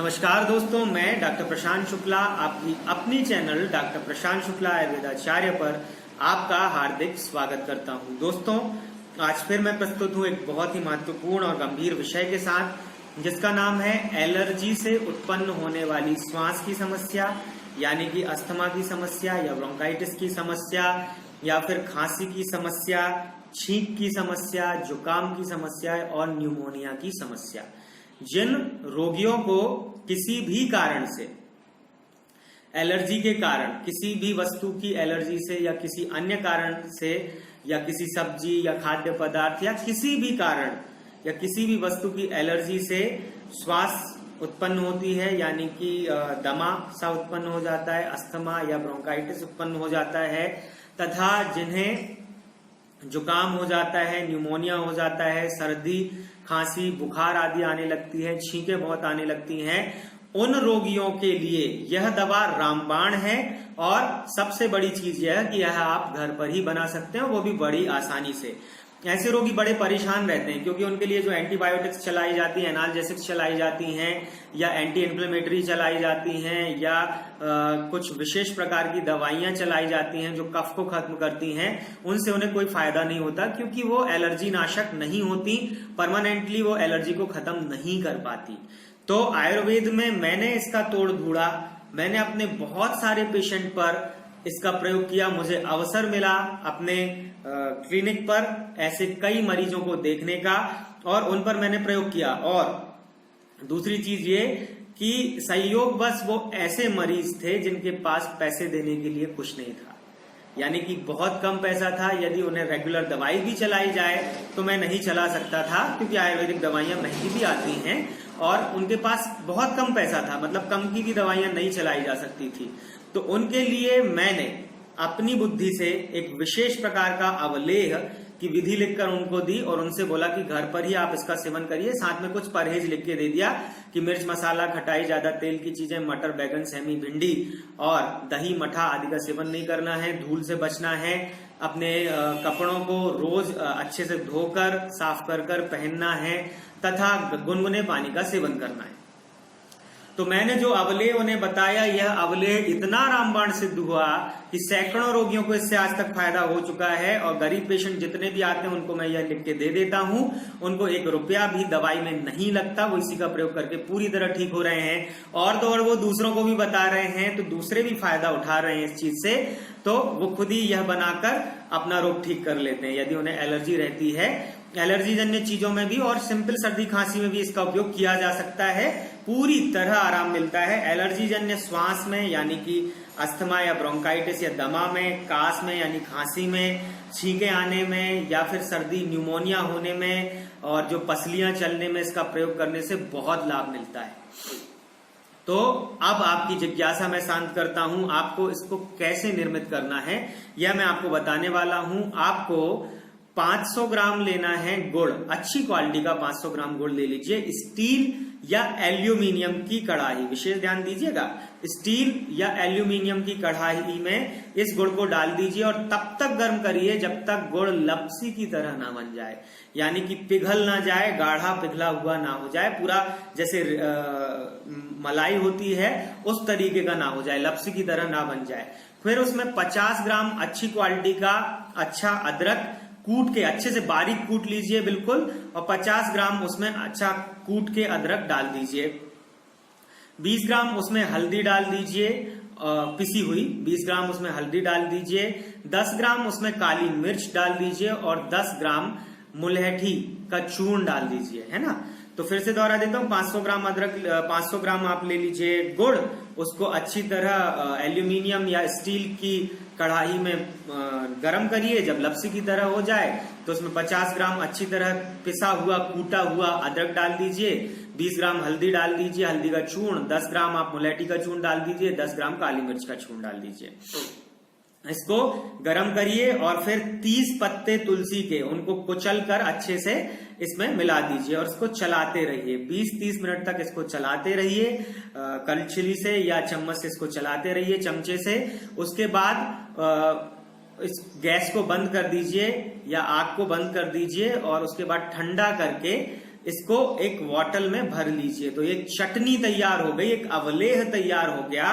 नमस्कार दोस्तों, मैं डॉक्टर प्रशांत शुक्ला आपकी अपनी चैनल डॉक्टर प्रशांत शुक्ला आयुर्वेदाचार्य पर आपका हार्दिक स्वागत करता हूं। दोस्तों, आज फिर मैं प्रस्तुत हूं एक बहुत ही महत्वपूर्ण और गंभीर विषय के साथ, जिसका नाम है एलर्जी से उत्पन्न होने वाली श्वास की समस्या, यानी कि अस्थमा की समस्या या ब्रोंकाइटिस की समस्या या फिर खांसी की समस्या, छींक की समस्या, जुकाम की समस्या और न्यूमोनिया की समस्या। जिन रोगियों को किसी भी कारण से एलर्जी के कारण, किसी भी वस्तु की एलर्जी से या किसी अन्य कारण से या किसी सब्जी या खाद्य पदार्थ या किसी भी कारण या किसी भी वस्तु की एलर्जी से श्वास उत्पन्न होती है, यानी कि दमा सा उत्पन्न हो जाता है, अस्थमा या ब्रोंकाइटिस उत्पन्न हो जाता है, तथा जिन्हें जुकाम हो जाता है, न्यूमोनिया हो जाता है, सर्दी, खांसी, बुखार आदि आने लगती है, छींकें बहुत आने लगती हैं, उन रोगियों के लिए यह दवा रामबाण है। और सबसे बड़ी चीज यह कि यह आप घर पर ही बना सकते हैं, वो भी बड़ी आसानी से। ऐसे रोगी बड़े परेशान रहते हैं क्योंकि उनके लिए जो एंटीबायोटिक्स चलाई जाती हैं, एनाल्जेसिक्स चलाई जाती हैं या एंटी इन्फ्लेमेटरी चलाई जाती हैं या कुछ विशेष प्रकार की दवाइयां चलाई जाती हैं जो कफ को खत्म करती हैं, उनसे उन्हें कोई फायदा नहीं होता क्योंकि वो एलर्जी नाशक नहीं होती, परमानेंटली वो एलर्जी को खत्म नहीं कर पाती। तो आयुर्वेद में मैंने इसका तोड़ ढूंढा, मैंने अपने बहुत सारे पेशेंट पर इसका प्रयोग किया। मुझे अवसर मिला अपने क्लिनिक पर ऐसे कई मरीजों को देखने का और उन पर मैंने प्रयोग किया। और दूसरी चीज ये कि संयोगवश वो ऐसे मरीज थे जिनके पास पैसे देने के लिए कुछ नहीं था, यानी कि बहुत कम पैसा था। यदि उन्हें रेगुलर दवाई भी चलाई जाए तो मैं नहीं चला सकता था क्योंकि आयुर्वेदिक दवाइयां महंगी भी आती हैं और उनके पास बहुत कम पैसा था, मतलब कम की भी दवाइयां नहीं चलाई जा सकती थी। तो उनके लिए मैंने अपनी बुद्धि से एक विशेष प्रकार का अवलेह की विधि लिखकर उनको दी और उनसे बोला कि घर पर ही आप इसका सेवन करिए। साथ में कुछ परहेज लिख के दे दिया कि मिर्च, मसाला, खटाई, ज्यादा तेल की चीजें, मटर, बैगन, सेमी, भिंडी और दही, मठा आदि का सेवन नहीं करना है, धूल से बचना है, अपने कपड़ों को रोज अच्छे से धोकर साफ कर कर पहनना है तथा गुनगुने पानी का सेवन करना है। तो मैंने जो अवलेह उन्हें बताया, यह अवलेह इतना रामबाण सिद्ध हुआ कि सैकड़ों रोगियों को इससे आज तक फायदा हो चुका है। और गरीब पेशेंट जितने भी आते हैं उनको मैं यह लिख के दे देता हूं, उनको 1 रुपया भी दवाई में नहीं लगता, वो इसी का प्रयोग करके पूरी तरह ठीक हो रहे हैं। और तो और वो दूसरों को भी बता रहे हैं, तो दूसरे भी फायदा उठा रहे हैं इस चीज से, तो वो खुद ही यह बनाकर अपना रोग ठीक कर लेते हैं यदि उन्हें एलर्जी रहती है। एलर्जी जन्य चीजों में भी और सिंपल सर्दी खांसी में भी इसका उपयोग किया जा सकता है, पूरी तरह आराम मिलता है। एलर्जी जन्य श्वास में, यानी कि अस्थमा या ब्रोंकाइटिस या दमा में, कास में यानी खांसी में, छींके आने में या फिर सर्दी न्यूमोनिया होने में और जो पसलियां चलने में इसका प्रयोग करने से बहुत लाभ मिलता है। तो अब आपकी जिज्ञासा मैं शांत करता हूं, आपको इसको कैसे निर्मित करना है यह मैं आपको बताने वाला हूं। आपको 500 ग्राम लेना है गुड़, अच्छी क्वालिटी का 500 ग्राम गुड़ ले लीजिए। स्टील या एल्यूमिनियम की कढ़ाई, विशेष ध्यान दीजिएगा, स्टील या एल्यूमिनियम की कढ़ाई में इस गुड़ को डाल दीजिए और तब तक गर्म करिए जब तक गुड़ लपसी की तरह ना बन जाए, यानी कि पिघल ना जाए, गाढ़ा पिघला हुआ ना हो जाए, पूरा जैसे मलाई होती है उस तरीके का ना हो जाए, लपसी की तरह ना बन जाए। फिर उसमें 50 ग्राम अच्छी क्वालिटी का अच्छा अदरक कूट के, अच्छे से बारीक कूट लीजिए बिल्कुल, और 50 ग्राम उसमें अच्छा कूट के अदरक डाल दीजिए। 20 ग्राम उसमें हल्दी डाल दीजिए, पिसी हुई 20 ग्राम उसमें हल्दी डाल दीजिए। 10 ग्राम उसमें काली मिर्च डाल दीजिए और 10 ग्राम मुलहठी का चूर्ण डाल दीजिए, है ना। तो फिर से दोहरा देता हूं, 500 ग्राम अदरक, 500 ग्राम आप ले लीजिए गुड़, उसको अच्छी तरह एल्यूमिनियम या स्टील की कढ़ाई में गरम करिए। जब लपसी की तरह हो जाए तो उसमें 50 ग्राम अच्छी तरह पिसा हुआ कूटा हुआ अदरक डाल दीजिए, 20 ग्राम हल्दी डाल दीजिए, हल्दी का चूर्ण, 10 ग्राम आप मुलैठी का चूर्ण डाल दीजिए, 10 ग्राम काली मिर्च का चूर्ण डाल दीजिए। इसको गरम करिए और फिर 30 पत्ते तुलसी के, उनको कुचल कर अच्छे से इसमें मिला दीजिए और इसको चलाते रहिए। 20-30 मिनट तक इसको चलाते रहिए, कलछुली से या चम्मच से इसको चलाते रहिए, चमचे से। उसके बाद इस गैस को बंद कर दीजिए या आग को बंद कर दीजिए और उसके बाद ठंडा करके इसको एक बॉटल में भर लीजिए। तो एक चटनी तैयार हो गई, एक अवलेह तैयार हो गया,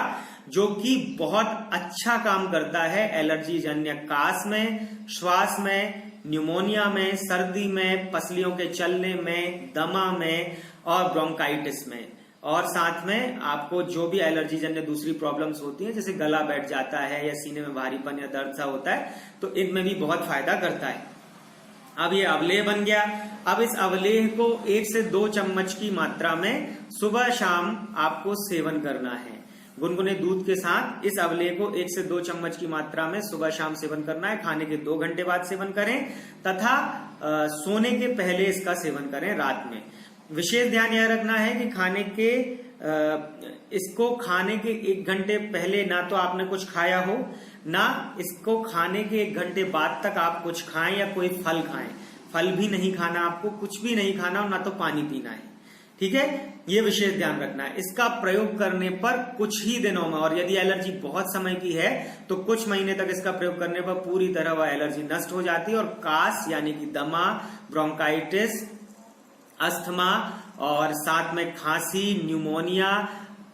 जो कि बहुत अच्छा काम करता है एलर्जी जन्य कास में, श्वास में, न्यूमोनिया में, सर्दी में, पसलियों के चलने में, दमा में और ब्रोंकाइटिस में। और साथ में आपको जो भी एलर्जी जन्य दूसरी प्रॉब्लम्स होती हैं, जैसे गला बैठ जाता है या सीने में भारीपन या दर्द सा होता है, तो इनमें भी बहुत फायदा करता है। अब ये अवलेह बन गया। अब इस अवलेह को 1 से 2 चम्मच की मात्रा में सुबह शाम आपको सेवन करना है। गुनगुने दूध के साथ इस अवलेह को 1 से 2 चम्मच की मात्रा में सुबह शाम सेवन करना है। खाने के 2 घंटे बाद सेवन करें तथा सोने के पहले इसका सेवन करें रात में। विशेष ध्यान यह रखना है कि इसको खाने के 1 घंटे पहले ना तो आपने कुछ खाया हो, ना इसको खाने के 1 घंटे बाद तक आप कुछ खाएं या कोई फल खाएं। फल भी नहीं खाना, आपको कुछ भी नहीं खाना और ना तो पानी पीना है। ठीक है, ये विशेष ध्यान रखना है। इसका प्रयोग करने पर कुछ ही दिनों में, और यदि एलर्जी बहुत समय की है तो कुछ महीने तक इसका प्रयोग करने पर पूरी तरह वह एलर्जी नष्ट हो जाती है और कास यानी कि दमा, ब्रोंकाइटिस, अस्थमा और साथ में खांसी, न्यूमोनिया,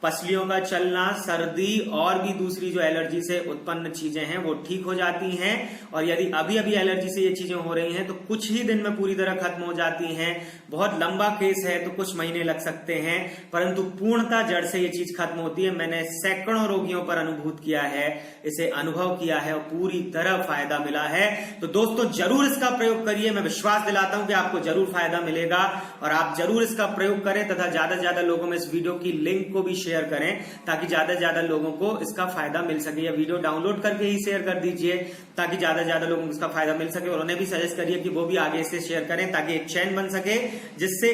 पसलियों का चलना, सर्दी और भी दूसरी जो एलर्जी से उत्पन्न चीजें हैं वो ठीक हो जाती हैं। और यदि अभी अभी एलर्जी से ये चीजें हो रही हैं तो कुछ ही दिन में पूरी तरह खत्म हो जाती हैं। बहुत लंबा केस है तो कुछ महीने लग सकते हैं, परंतु पूर्णतः जड़ से ये चीज खत्म होती है। मैंने सैकड़ों रोगियों पर अनुभूत किया है, इसे अनुभव किया है और पूरी तरह फायदा मिला है। तो दोस्तों जरूर इसका प्रयोग करिए। मैं विश्वास दिलाता हूं कि आपको जरूर फायदा मिलेगा और आप जरूर इसका प्रयोग करें तथा ज्यादा से ज्यादा लोगों में इस वीडियो की लिंक को भी शेयर करें ताकि ज्यादा से ज्यादा लोगों को इसका फायदा मिल सके। या वीडियो डाउनलोड करके ही शेयर कर दीजिए ताकि ज्यादा से ज्यादा लोगों को इसका फायदा मिल सके। और उन्हें भी सजेस्ट करिए कि वो भी आगे से शेयर करें ताकि एक चैन बन सके जिससे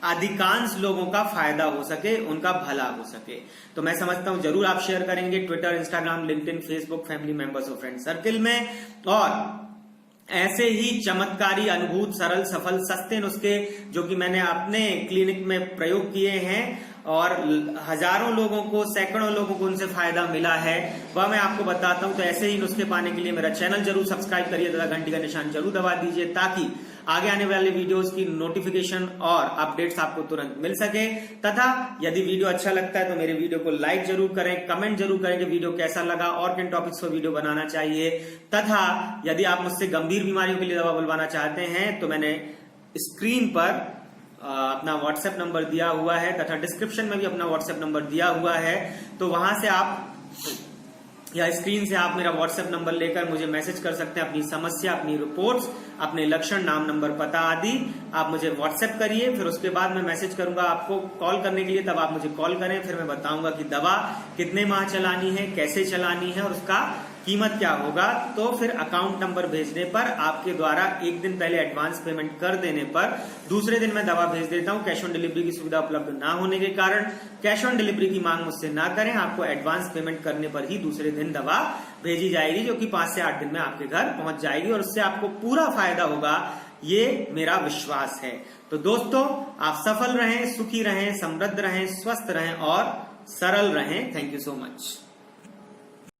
अधिकांश लोगों का फायदा हो सके, उनका भला हो सके। तो मैं समझता हूं जरूर आप शेयर करेंगे Twitter, Instagram, LinkedIn, Facebook, family members और फ्रेंड सर्किल में। और ऐसे ही चमत्कारी, अनुभूत, सरल, सफल, सस्ते नुस्खे जो कि मैंने अपने क्लिनिक में प्रयोग किए हैं और हजारों लोगों को, सैकड़ों लोगों को उनसे फायदा मिला है, वह मैं आपको बताता हूं। तो ऐसे ही नुस्खे पाने के लिए मेरा चैनल जरूर सब्सक्राइब करिए तथा घंटी का निशान जरूर दबा दीजिए ताकि आगे आने वाले वीडियोस की नोटिफिकेशन और अपडेट्स आपको तुरंत मिल सके। तथा यदि वीडियो अच्छा लगता है तो मेरे वीडियो को लाइक जरूर करें, कमेंट जरूर करें कि वीडियो कैसा लगा और किन टॉपिक्स पर वीडियो बनाना चाहिए। तथा यदि आप मुझसे गंभीर बीमारियों के लिए दवा बुलवाना चाहते हैं तो मैंने स्क्रीन पर अपना व्हाट्सएप नंबर दिया हुआ है तथा डिस्क्रिप्शन में भी अपना व्हाट्सएप नंबर दिया हुआ है। तो वहां से आप या स्क्रीन से आप मेरा व्हाट्सएप नंबर लेकर मुझे मैसेज कर सकते हैं। अपनी समस्या, अपनी रिपोर्ट्स, अपने लक्षण, नाम, नंबर, पता आदि आप मुझे व्हाट्सएप करिए। फिर उसके बाद मैं मैसेज करूंगा आपको कॉल करने के लिए, तब आप मुझे कॉल करें। फिर मैं बताऊंगा कि दवा कितने माह चलानी है, कैसे चलानी है और उसका कीमत क्या होगा। तो फिर अकाउंट नंबर भेजने पर, आपके द्वारा 1 दिन पहले एडवांस पेमेंट कर देने पर दूसरे दिन मैं दवा भेज देता हूं। कैश ऑन डिलीवरी की सुविधा उपलब्ध ना होने के कारण कैश ऑन डिलीवरी की मांग मुझसे ना करें। आपको एडवांस पेमेंट करने पर ही दूसरे दिन दवा भेजी जाएगी, जो कि 5 से 8 दिन में आपके घर पहुंच जाएगी और उससे आपको पूरा फायदा होगा, ये मेरा विश्वास है। तो दोस्तों आप सफल रहें, सुखी रहें, समृद्ध रहें, स्वस्थ रहें और सरल रहें। Thank you so much.